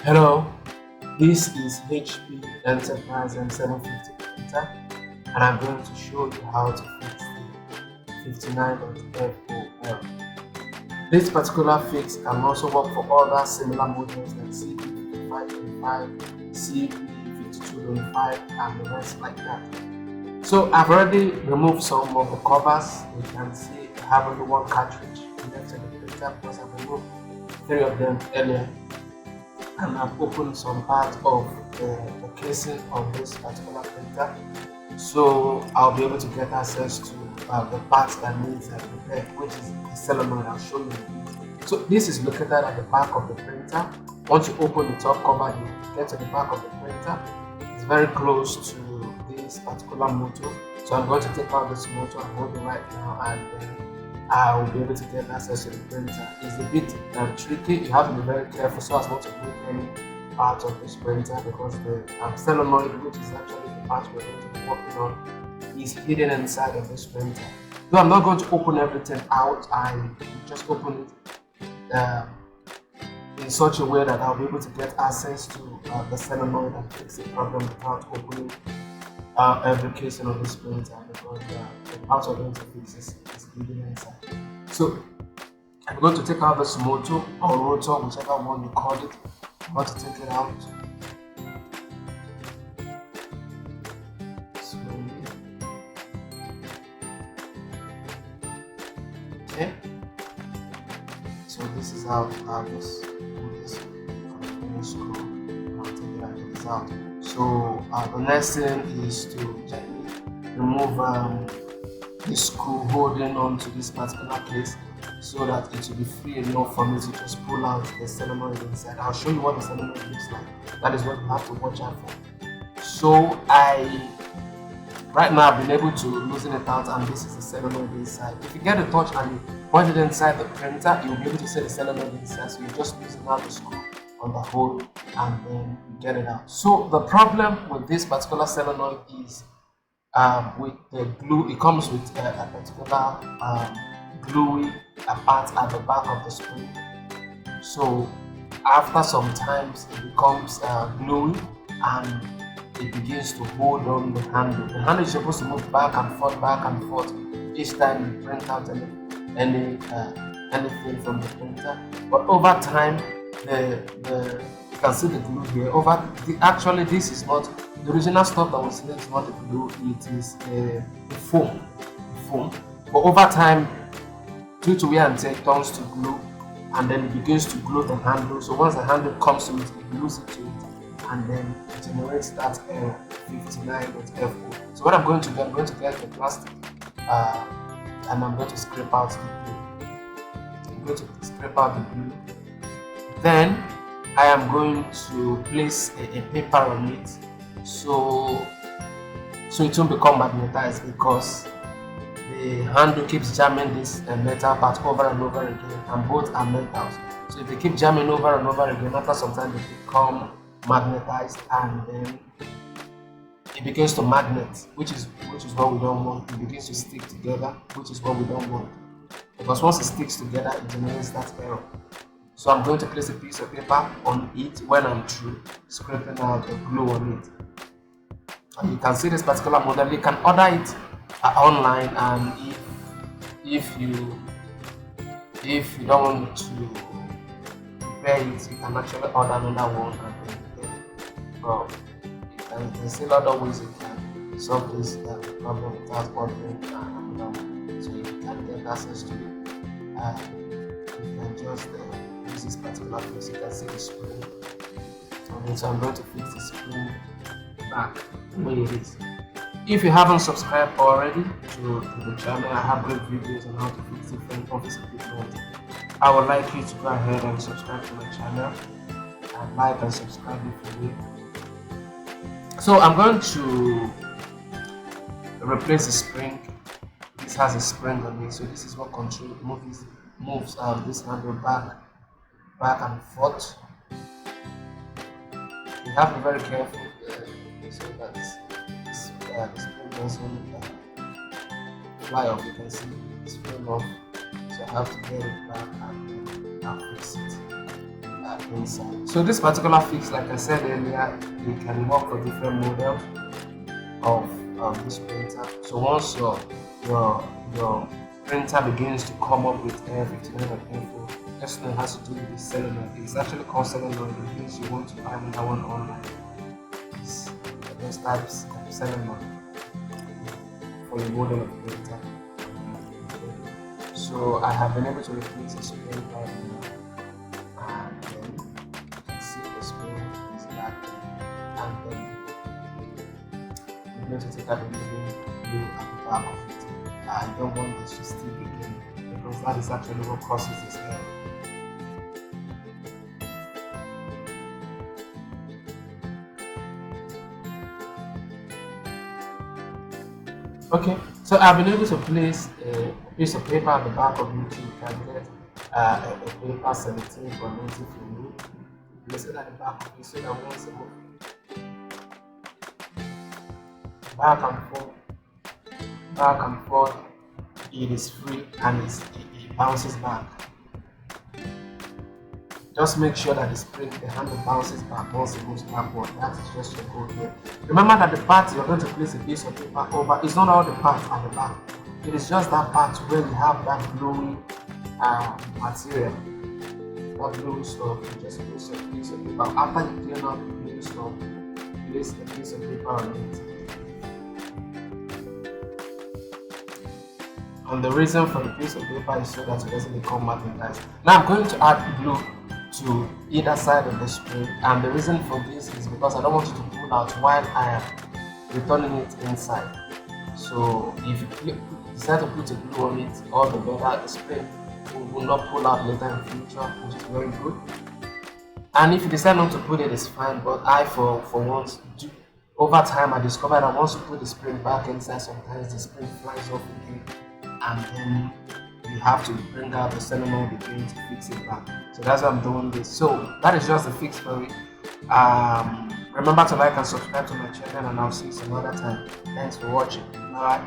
Hello, this is HP Enterprise M750 printer, and I'm going to show you how to fix the 59.f0L. This particular fix can also work for other similar models like CB5525, CB5225, and the rest like that. So I've already removed some of the covers. You can see I have only one cartridge left in the printer because I've removed 3 of them earlier, and I've opened some part of the casing of this particular printer, so I'll be able to get access to the parts that needs repair, which is the solenoid. I'll show you. So this is located at the back of the printer. Once you open the top cover, you get to the back of the printer. It's very close to this particular motor, so I'm going to take out this motor and hold it right now, and then I will be able to get access to the printer. It's a bit tricky. You have to be very careful so as not to break any part of this printer, because the solenoid, which is actually the part we're going to be working on, is hidden inside of this printer. Though I'm not going to open everything out, I will just open it in such a way that I'll be able to get access to the solenoid and fix the problem without opening every casing of this printer, because the part we're going to fix is hidden inside. So I'm going to take out this motor or rotor, whichever one you call it. I'm going to take it out slowly. Okay. So this is how this screw. I'll take it out. Get this out. So the next thing is to gently remove the screw holding on to this particular case, so that it will be free enough for me to just pull out the solenoid inside. I'll show you what the solenoid looks like. That is what you have to watch out for. So right now I've been able to loosen it out, and this is the solenoid inside. If you get a touch and you point it inside the printer, you'll be able to see the solenoid inside. So you just loosen out the screw on the hole and then you get it out. So the problem with this particular solenoid is with the glue. It comes with a particular gluey part at the back of the spring. So after some times it becomes gluey, and it begins to hold on the handle. The handle is supposed to move back and forth each time you print out anything from the printer. But over time, you can see the glue here. Actually, this is not the original stuff that was here. Is not the glue. It is the foam. But over time, due to wear and tear, it turns to glue, and then it begins to glue the handle. So once the handle comes to it, it glues it to it, and then it generates that 59.f0. So what I'm going to do, I'm going to get the plastic, and I'm going to scrape out the glue. I'm going to scrape out the glue. Then I am going to place a paper on it, so it won't become magnetized, because the handle keeps jamming this metal part over and over again, and both are metals. So if they keep jamming over and over again, after some time they become magnetized, and then it begins to magnet, which is what we don't want. It begins to stick together, which is what we don't want, because once it sticks together, it generates that error. So I'm going to place a piece of paper on it when I'm through scraping out the glue on it. And you can see this particular model. You can order it online, and if you don't want to repair it, you can actually order another one, and then well, there's still other ways you can solve this problem without ordering another one. So you can get access to it. You can just use this particular place. You can see the spring. So I'm going to fix the spring back the way it is. If you haven't subscribed already to the channel, I have great videos on how to fix different office equipment. I would like you to go ahead and subscribe to my channel, and like and subscribe if you will. So I'm going to replace the spring. This has a spring on it, so this is what moves this handle back and forth. You have to be very careful so that the spring doesn't fly off. You can see the spring off, so I have to get it back and fix it. inside. So this particular fix, like I said earlier, you can work for different models of this printer. So once your printer begins to come up with 50.f0, just know it has to do with the Selenoid. It's actually called Selenoid in case you want to find another one online. It's those types of Selenoid for your model of printer. So I have been able to replace the screen right now, and then you can see the screen is back, and then I'm going to take out the blue at the back of it. I don't want this to stick again because that is actually what causes this error. Okay, so I've been able to place a piece of paper at the back of it. You can get a paper 17 or 90 from me. Place it at the back of it so that once I move back and forth, it is free and it bounces back. Just make sure that the handle bounces back once it moves backward. That is just your goal here. Remember that the part you're going to place a piece of paper over is not all the part at the back. It is just that part where you have that gluey material, that gluey stuff. You just place a piece of paper. After you clean out the gluey stuff, place a piece of paper on it. And the reason for the piece of paper is so that it doesn't become magnetized. Now I'm going to add glue to either side of the spring, and the reason for this is because I don't want it to pull out while I am returning it inside. So if you decide to put a glue on it, all the better. The spring will not pull out later in future, which is very good. And if you decide not to put it, it's fine, but I for once over time I discovered that once you put the spring back inside, sometimes the spring flies off again, and then you have to bring out the Selenoid again to fix it back. So that's why I'm doing this. So that is just the fix for it. Remember to like and subscribe to my channel, and I'll see you some other time. Thanks for watching. Bye.